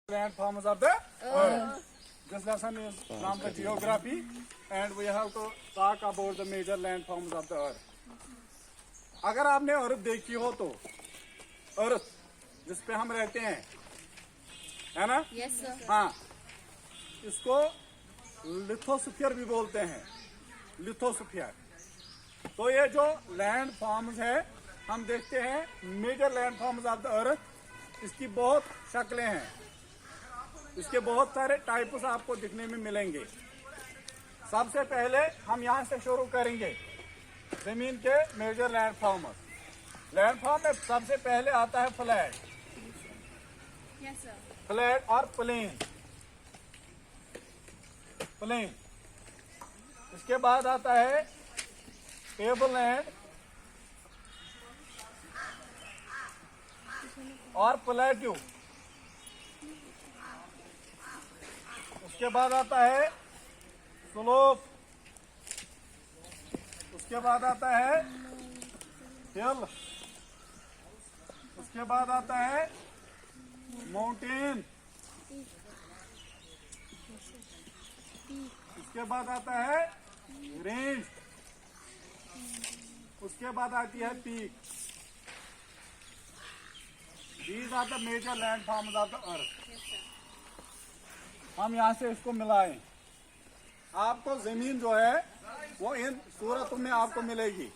Landforms of the earth. This lesson is from the geography, and we have to talk about the major landforms of the earth. अगर आपने अर्थ देखी हो तो अर्थ जिस पे हम रहते हैं, है ना? Yes, sir. हाँ, इसको लिथोस्फीयर भी बोलते हैं, लिथोस्फीयर। तो ये जो लैंड फॉर्म्स है, हम देखते हैं major land forms of the earth, इसकी बहुत शक्लें हैं, इसके बहुत सारे टाइप्स आपको दिखने में मिलेंगे। सबसे पहले हम यहाँ से शुरू करेंगे जमीन के major land forms. Land form में सबसे पहले आता है फ्लैट, Yes, sir. फ्लैट और प्लेन। प्लेन, इसके बाद आता है टेबल लैंड और प्लेट्यू। उसके बाद आता है स्लोप। उसके बाद आता है हिल। उसके बाद आता है माउंटेन। उसके बाद आता है रेंज। उसके बाद आती है peak. These are the major landforms of the earth. हम यहाँ से इसको मिलाएं, आपको जमीन जो है वो इन सूरतों में आपको मिलेगी।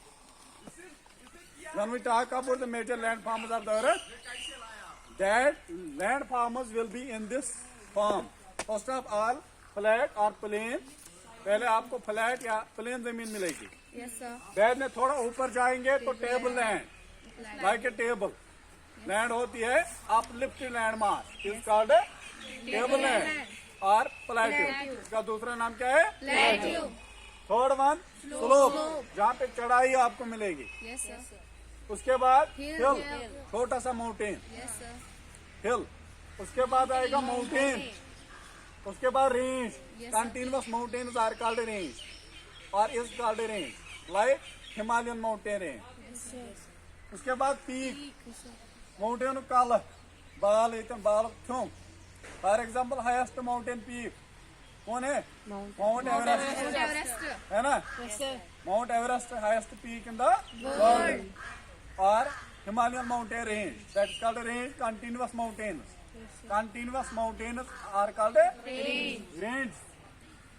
When we talk about the major landforms of the earth, that landforms will be in this form. First of all, flat or plain. पहले आपको फ्लैट या प्लेन जमीन मिलेगी। Yes, sir. बाद में थोड़ा ऊपर जाएंगे तो table land, like a table land होती है, uplifted land mass is called table land और प्लेट्यू। इसका दूसरा नाम क्या है? Plateau. थर्ड वन स्लोप, जहाँ पे चढ़ाई आपको मिलेगी। Yes, sir. उसके बाद Hill. हिल, छोटा सा माउंटेन, Yes, sir. हिल। उसके बाद आएगा माउंटेन। उसके बाद range, Yes, sir. Continuous mountains are called range और is called range, like Himalayan mountain range. Yes, sir. उसके बाद पीक, Yes, sir. माउंटेन काल बाल इतन बाल क्यों। For example highest mountain peak कौन है? Mount Everest, Everest. है ना? Yes, sir. Mount Everest highest peak in the world. और Himalayan mountain range, that is called range. Continuous mountains, continuous mountains are called range.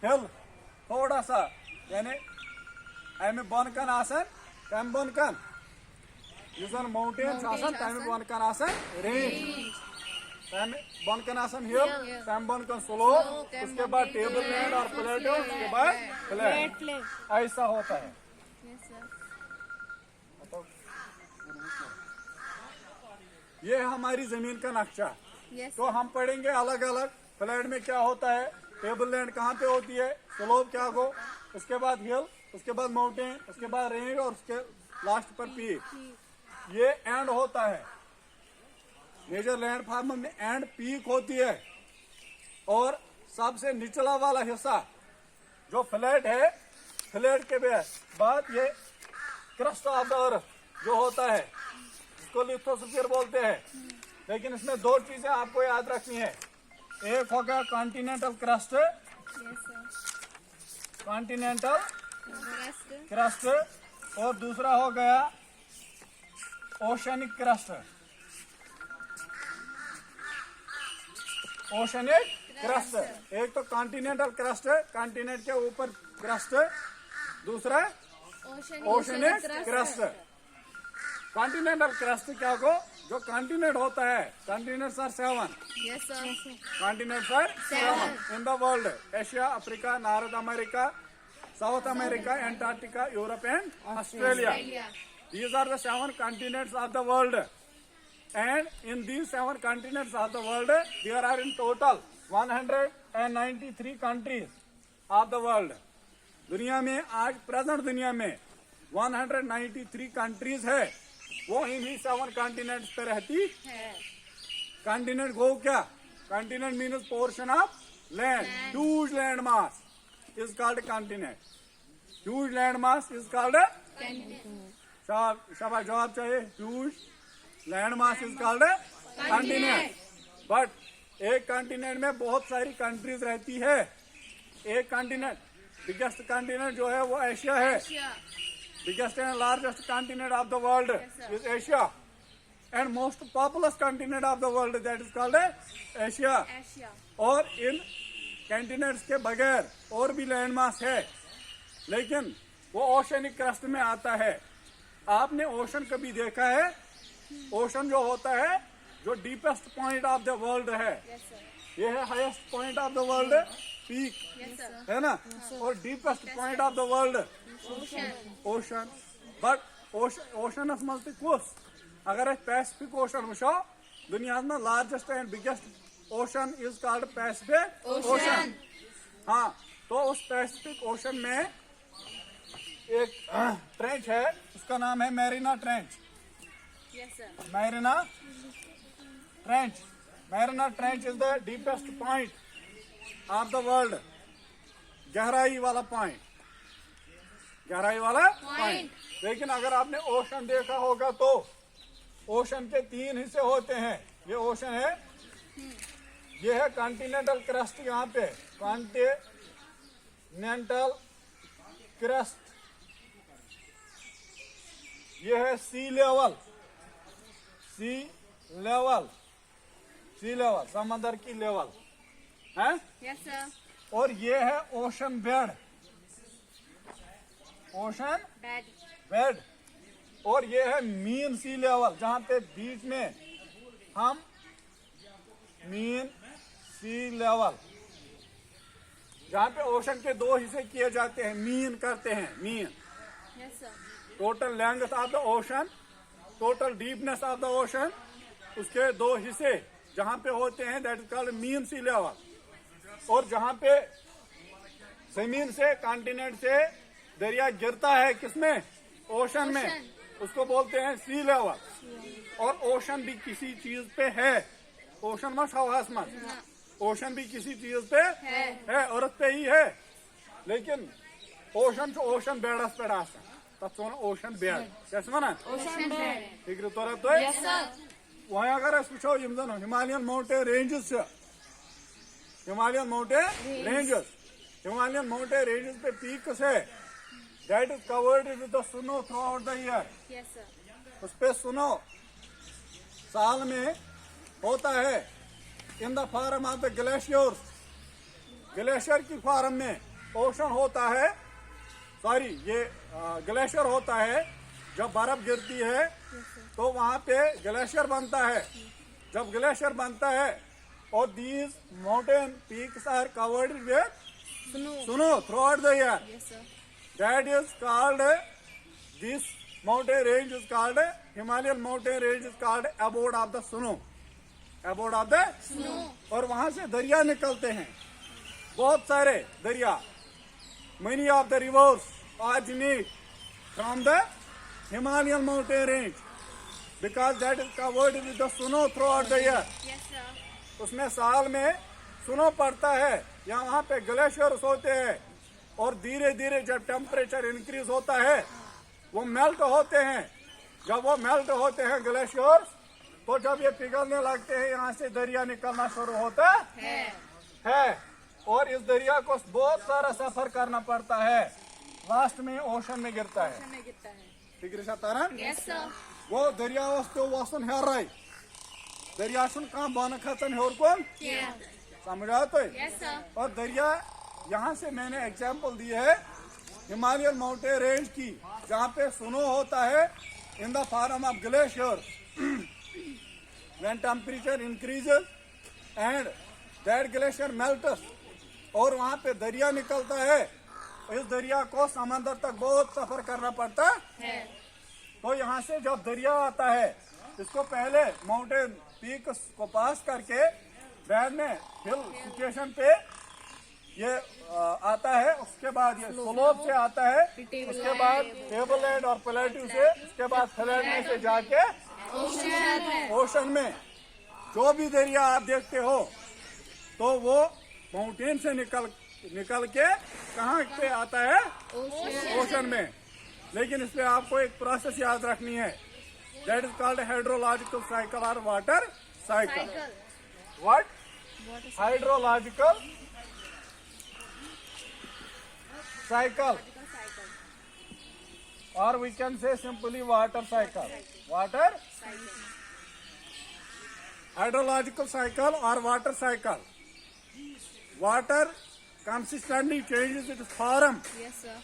Hill, थोड़ा सा, यानी M बन कन आसन कम बन कन, युजन माउंटेन्स आसन तम बन कन आसन रेंज, तम बन कन आसन हिल, तम बन कन स्लोप। उसके बाद टेबल लैंड और प्लेट्यू, उसके बाद फ्लैट। ऐसा होता है। Yes, sir. ये है हमारी जमीन का नक्शा। Yes, तो हम पढ़ेंगे अलग अलग फ्लैट में क्या होता है, टेबल लैंड कहाँ पे होती है, स्लोप क्या हो, उसके बाद हिल, उसके बाद माउंटेन, उसके बाद रेंज और उसके लास्ट पर पीक। ये एंड होता है मेजर लैंड फॉर्म में, एंड पीक होती है। और सबसे निचला वाला हिस्सा जो फ्लैट है, फ्लैट के बाद ये क्रस्ट ऑफ द अर्थ जो होता है, इसको लिथोस्फीयर बोलते हैं। लेकिन इसमें दो चीजें आपको याद रखनी है। एक होगा continental crust, Yes, sir. Continental Everest. Crust, और दूसरा हो गया ओशनिक क्रस्ट। ओशनिक क्रस्ट, एक तो कॉन्टिनेंटल क्रस्ट, कॉन्टिनेंट के ऊपर क्रस्ट, दूसरा ओशनिक क्रस्ट। कॉन्टिनेंटल क्रस्ट क्या हो, जो कॉन्टिनेंट होता है, continents are 7, Yes, sir. Continents are 7 in the world. Asia, Africa, North America, South America, Antarctica, Europe and Australia. These are the 7 continents of the world, and in these 7 continents of the world, there are in total 193 countries of the world. दुनिया में आज present दुनिया में 193 countries है, वो इन्हीं 7 continents पे रहती है। कॉन्टिनेंट को क्या, continent means portion of land, huge land mass is called continent. Huge land mass is called, शाबाश जवाब चाहिए, huge land mass is called continent. But एक कॉन्टिनेंट में बहुत सारी कंट्रीज रहती है। एक कॉन्टिनेंट, बिगेस्ट कॉन्टिनेंट जो है वो एशिया है। Asia. Biggest and largest continent of the world sir. Is Asia and most populous continent of the world that is called Asia. Asia. और इन कॉन्टिनेंट्स के बगैर और भी लैंड मास है, लेकिन वो ओशनिक क्रस्ट में आता है। आपने ओशन कभी देखा है? ओशन जो होता है, जो deepest point of the world है, Yes, sir. ये है highest point of the world, peak, Yes, sir. है ना? और deepest point of the world Ocean. Ocean. But Oceanus मज कुस अगर पैसिफिक ओशन वो दुनिया में largest and biggest ocean is called Pacific ocean. हाँ, तो उस पैसिफिक ओशन में एक ट्रेंच है, उसका नाम है Marina trench. Yes, sir. Marina trench, Marina trench is the deepest point of the world. गहराई वाला पॉइंट, गहराई वाला पॉइंट। लेकिन अगर आपने ओशन देखा होगा तो ओशन के 3 हिस्से होते हैं। ये ओशन है, ये है कॉन्टिनेंटल क्रस्ट, यहाँ पे कॉन्टिनेंटल क्रस्ट, ये है सी लेवल, सी लेवल, सी लेवल समंदर की लेवल है। Yes, sir. और ये है ocean bed, ocean Bad. Bed. और ये है मीन सी लेवल, जहां पे बीच में हम मीन सी लेवल, जहां पे ओशन के 2 हिस्से किए जाते हैं, मीन करते हैं, mean Yes, sir. Total length of the ocean, total deepness of the ocean, उसके 2 हिस्से जहां पे होते हैं, that is called mean sea level. और जहां पे जमीन से, कॉन्टिनेंट से दरिया गिरता है, किसमें? ओशन में, उसको बोलते हैं सी लेवल। और ओशन भी किसी चीज पे है, ओशन मत हवास मत, ओशन भी किसी चीज पे है, अर्थ पे ही है। लेकिन ओशन से ओशन बेडस पे आसान, तब ओशन बेड कैसे वनान? Ocean bed. फिक्र तोरा तो Yes, sir. वहीं अगर वो Himalayan mountain ranges, Himalayan mountain ranges, Himalayan mountain ranges पे पीक्स है, that is covered with the snow throughout the year. Yes, sir. उस पे स्नो साल में होता है in the form of the glaciers, glacier की फॉर्म में ओशन होता है, सॉरी ये ग्लेशियर होता है। जब बर्फ गिरती है तो वहां पे ग्लेशियर बनता है। जब ग्लेशियर बनता है और these mountain peaks are covered with snow throughout the year, Yes, sir. that is called, this mountain range is called, Himalayan mountain range is called abode of the snow, abode of the Snow. और वहां से दरिया निकलते हैं, बहुत सारे दरिया। many of the rivers originate from the Himalayan mountain range because that is covered with the snow throughout the year। Yes, sir. उसमें साल में स्नो पड़ता है, या वहाँ पे ग्लेशियर्स होते हैं, और धीरे धीरे जब टेम्परेचर इंक्रीज होता है वो मेल्ट होते हैं। जब वो मेल्ट होते हैं ग्लेशियर्स, तो जब ये पिघलने लगते हैं, यहाँ से दरिया निकलना शुरू होता है। और इस दरिया को बहुत सारा सफर करना पड़ता है, लास्ट में ओशन में गिरता है। Ocean में गिरता है। ठीक है तारा? Yes, sir. वो दरिया पे वसन हेराई, दरिया कहाँ बन खचन हेर कौन Yeah. समझ आ तो? Yes, sir. और दरिया यहाँ से मैंने एग्जाम्पल दी है हिमालयन माउंटेन रेंज की, जहाँ पे स्नो होता है in the form of glacier when temperature increases and that glacier melts, और वहाँ पे दरिया निकलता है। इस दरिया को समंदर तक बहुत सफर करना पड़ता है। तो यहाँ से जब दरिया आता है, इसको पहले माउंटेन पीक्स को पास करके बाद में हिल सिचुएशन पे ये आता है, उसके बाद ये स्लोप से आता है, उसके बाद टेबल लैंड और प्लेट्यू से, उसके बाद फ्लैट में से जाके ओशन में। जो भी दरिया आप देखते हो तो वो माउंटेन से निकल के कहाँ पे आता है? ओशन में। लेकिन इसमें आपको एक प्रोसेस याद रखनी है, that is called hydrological cycle और water cycle. What? Water hydrological cycle, cycle. or we can say simply water cycle. Water Cycle. hydrological cycle or water cycle. Water consistently changes its form Yes, sir.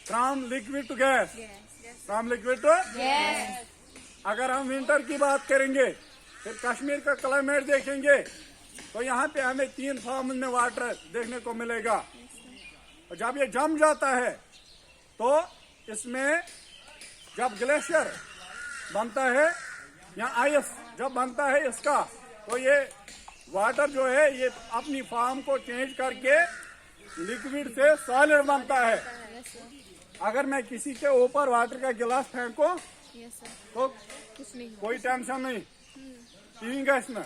from liquid to gas. Yes. Yes. From liquid to Yes. अगर हम winter की बात करेंगे, फिर कश्मीर का climate देखेंगे, तो यहाँ पे हमें 3 फॉर्म में वाटर देखने को मिलेगा। और जब ये जम जाता है तो इसमें जब ग्लेशियर बनता है या आइस जब बनता है इसका, तो ये वाटर जो है ये अपनी फॉर्म को चेंज करके लिक्विड से सॉलिड बनता है। Yes, sir. अगर मैं किसी के ऊपर वाटर का गिलास फेंकूं Yes, sir. तो कुछ नहीं। कोई टेंशन नहीं, पीएंगे इसमें,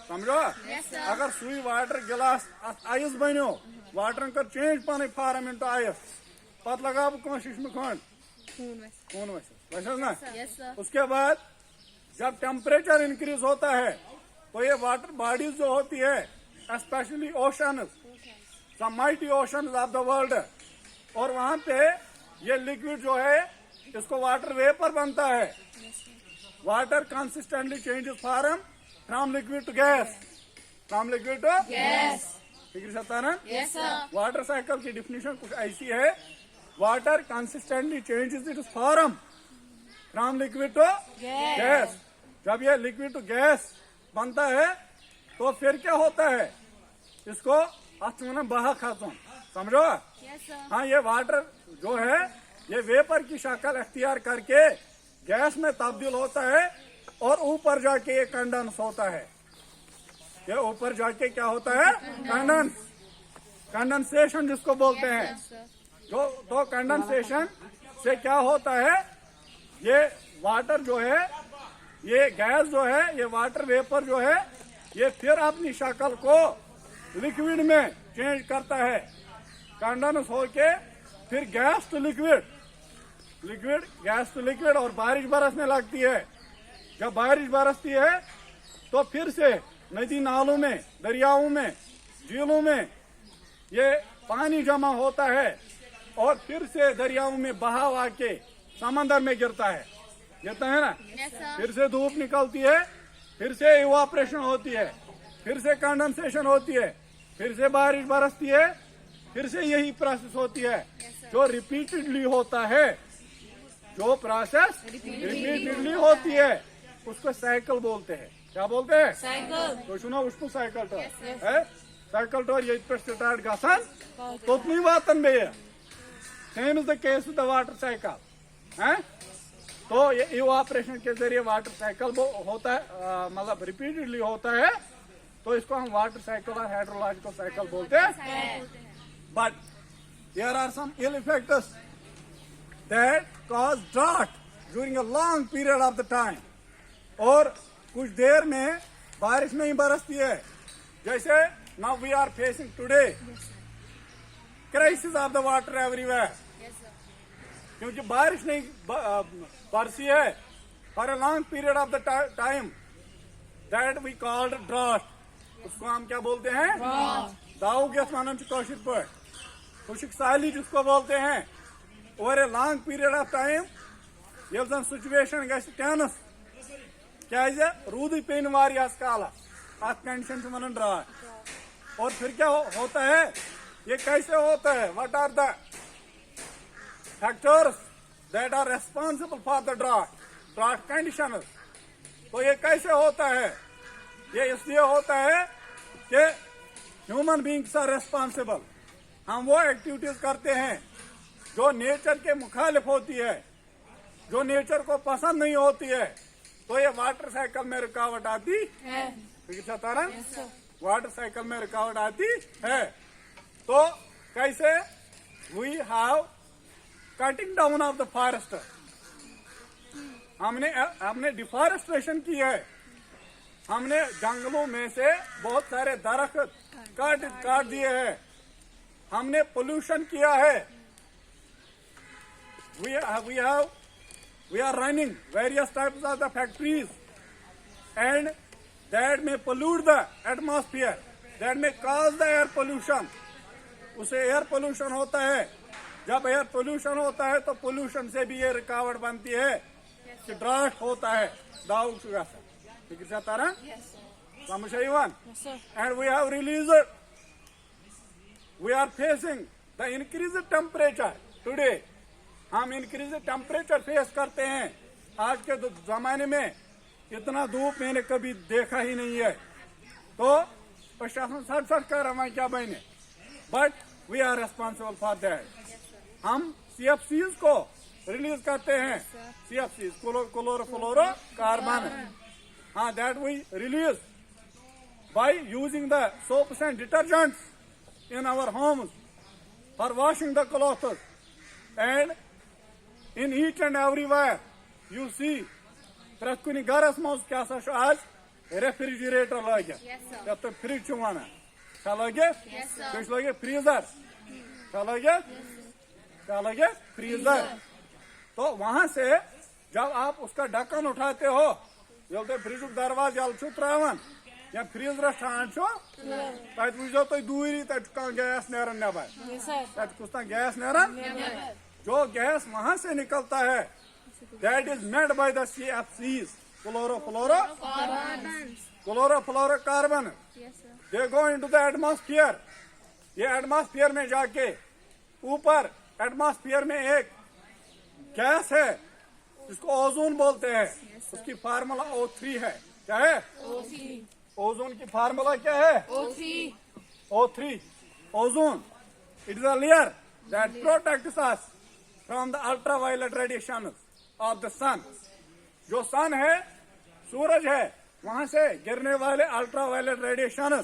समझो। Yes, sir. अगर सुई वाटर गिलास आइस बनो, वाटर कर चेंज पाने फॉर्म इनटू आइस, पत लगा कोशिश में खून में। खून वैसे ना। Yes, sir. उसके बाद जब टेम्परेचर इंक्रीज होता है तो ये वाटर बॉडीज जो होती है, specially ocean, the mighty ocean of the world, और वहां पे ये लिक्विड जो है इसको वाटर वेपर बनता है। Water consistently changes form from liquid to gas, from liquid to Yes. फिक्र सकता ना। Yes, sir. वाटर साइकिल की डिफिनेशन कुछ ऐसी है, water consistently changes its form from liquid to gas. जब ये लिक्विड टू गैस बनता है तो फिर क्या होता है, इसको अचूना बहा खाता, समझो। Yes, sir. हाँ, ये वाटर जो है ये वेपर की शक्ल अख्तियार करके गैस में तब्दील होता है और ऊपर जाके ये कंडेंस होता है। ये ऊपर जाके क्या होता है, कंडेंसेशन जिसको बोलते हैं। Yes, sir. जो तो कंडेंसेशन से क्या होता है, ये वाटर जो है, ये गैस जो है, ये वाटर वेपर जो है, ये फिर अपनी शक्ल को लिक्विड में चेंज करता है, कंडेंस होके फिर gas to liquid, liquid gas to liquid, और बारिश बरसने लगती है। जब बारिश बरसती है तो फिर से नदी नालों में, दरियाओं में, झीलों में ये पानी जमा होता है और फिर से दरियाओं में बहाव आके समंदर में गिरता है, गिरता है ना। Yes, sir. फिर से धूप निकलती है, फिर से इवापोरेशन होती है, फिर से कंडेंसेशन होती है, फिर से बारिश बरसती है, फिर से यही प्रोसेस होती है जो रिपीटेडली होता है। जो प्रोसेस रिपीटेडली होती है उसको साइकिल बोलते हैं। क्या बोलते हैं? Cycle. तो सुनो उसको साइकिल टोर है। साइकिल टोर ये पे स्टार्ट गसन तोतनी वातन बे same is the case with the water cycle है। तो ये इवापोरेशन के जरिए वाटर साइकिल होता है, मतलब रिपीटेडली होता है, तो इसको हम वाटर साइकिल और हाइड्रोलॉजिकल साइकिल बोलते हैं। But there are some ill effects that cause drought during a long period of the time, और कुछ देर में बारिश नहीं बरसती है। जैसे now we are facing today crisis of the water everywhere, Yes, sir. क्योंकि बारिश नहीं बरसी है for a long period of the time, that we called drought. उसको हम क्या बोलते हैं? दाऊ गैस मानन कौशिक पर खुशिक साली जिसको बोलते हैं। Over a long period of time ये जन सिचुएशन गैस टेंस क्या रूद पेन वारियास काला अत कंडीशन से मनन ड्राउट। और फिर क्या होता है, ये कैसे होता है, what are the factors that are responsible for the drought condition. तो ये कैसे होता है, ये इसलिए होता है कि ह्यूमन बींग्स आर रेस्पॉन्सिबल। हम वो एक्टिविटीज करते हैं जो नेचर के मुखालिफ होती है, जो नेचर को पसंद नहीं होती है, तो ये वाटर साइकिल में रुकावट आती है। तारा वाटर साइकिल में रुकावट आती है। तो कैसे we have cutting down of the forest, हमने डिफॉरेस्टेशन की है, हमने जंगलों में से बहुत सारे दरख्त काट दिए हैं, हमने पोल्यूशन किया है। we are running various types of the factories and that may pollute the atmosphere, that may cause the air pollution. उसे एयर पोल्यूशन होता है. जब एयर पोल्यूशन होता है तो पोल्यूशन से भी ये रुकावट बनती है कि ड्राफ्ट होता है. दाउद शुगर से ठीक है तारा Yes, sir. Samushayivan. Yes, sir. And we are facing the increased temperature today. हम इंक्रीज टेम्परेचर फेस करते हैं. आज के जमाने में इतना धूप मैंने कभी देखा ही नहीं है. तो प्रशासन सड़ कर रहा क्या बने. But we are responsible for that. हम CFCs को रिलीज करते हैं. CFCs chlorofluorocarbon. हाँ, that we release by using the soaps and detergents in our homes for washing the clothes. And in each and everywhere you see pret kuni garas mans kya sa aaj refrigerator lage. Yes, sir. Ya to fridge chumana kya lage. Yes, sir. kuch lage freezer kya lage. क्या लगे freezer. तो वहां से जब आप उसका ढक्कन उठाते हो ये फ्रिज दरवाजा यल छु त्रावन या फ्रीजरस ठान छु तत वुझो तुम दूरी तत गैस नेरन नबर. तत कुछ गैस नेरन. जो गैस वहां से निकलता है that is made by the CFCs chlorofluorocarbon. Yes, sir. They go into the atmosphere. ये एटमॉस्फेयर में जाके ऊपर एटमॉस्फेयर में एक गैस है जिसको ओजोन बोलते हैं. उसकी फार्मूला O3 है. क्या है ओजोन की फार्मूला क्या है. O3 ozone. It is a layer that protects us from the ultraviolet radiation of the sun. जो सन है सूरज है वहां से गिरने वाले अल्ट्रावायलेट रेडिएशन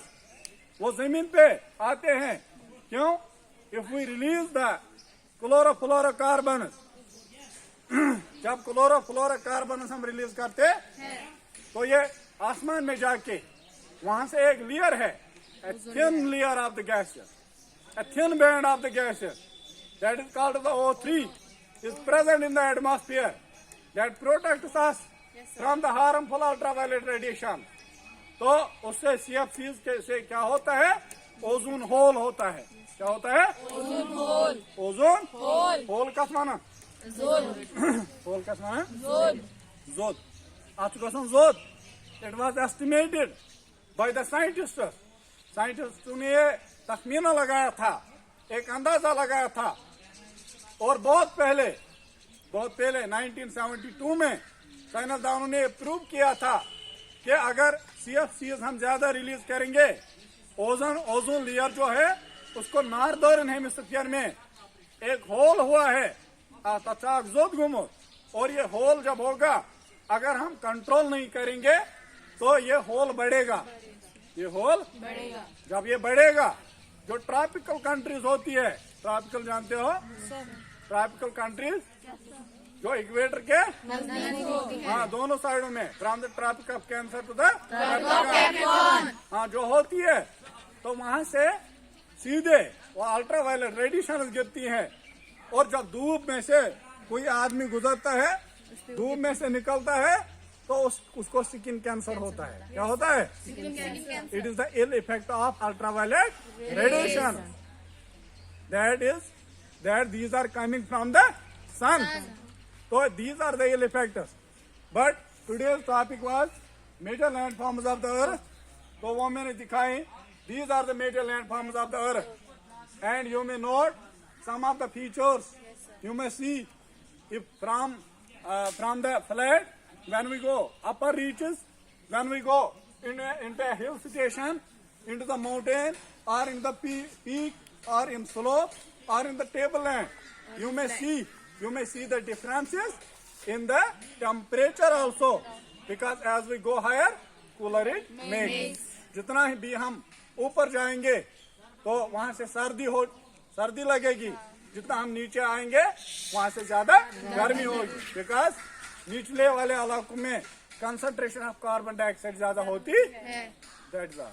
वो जमीन पे आते हैं. क्यों. If we release the chlorofluorocarbon. जब क्लोरोफ्लोरोकार्बन हम रिलीज करते तो ये आसमान में जाके वहां से एक लेयर है a thin layer of the gases, a thin band of the gases that is called the O3 is present in the atmosphere that protects us from the harmful ultraviolet radiation. तो उससे CFCs से क्या होता है ozone hole होता है. क्या होता है ओजोन होल. कस माना होल कस माना जोत. अत जोत. It was estimated by the साइंटिस्टों ने ये तखमीना लगाया था, एक अंदाजा लगाया था. और बहुत पहले 1972 में साइंसदानों ने प्रूव किया था कि अगर CFCs हम ज्यादा रिलीज करेंगे ओजोन लेयर जो है उसको नॉर्दर्न हेमिस्फीयर में एक होल हुआ है तचाक जोत गुमो. और ये होल जब होगा अगर हम कंट्रोल नहीं करेंगे तो ये होल बढ़ेगा. ये होल बढ़ेगा. जब ये बढ़ेगा जो ट्रॉपिकल कंट्रीज होती है, ट्रॉपिकल जानते हो ट्रॉपिकल कंट्रीज जो इक्वेटर के हाँ दोनों साइडों में from the tropic of cancer to the हाँ जो होती है तो वहां से सीधे वो अल्ट्रावायलेट रेडिएशन गिरती है. और जब धूप में से कोई आदमी गुजरता है धूप में से निकलता है तो उसको स्किन कैंसर होता है. क्या होता है. It is the ill effect of ultraviolet radiation that these are coming from the sun. तो these are the ill effects. But today's topic was major landforms of the earth. तो वो मैंने दिखाए. These are the major landforms of the earth. And you may note some of the features. You may see if from the flat when we go upper reaches, when we go into a hill station, into the mountain or in the peak or in slope or in the tableland, you may see the differences in the temperature also, because as we go higher cooler it makes. जितना भी हम ऊपर जाएंगे तो वहां से सर्दी लगेगी. जितना हम नीचे आएंगे वहां से ज्यादा गर्मी होगी. बिकॉज निचले वाले इलाकों में कंसंट्रेशन ऑफ कार्बन डाइऑक्साइड ज्यादा होती है. That's all.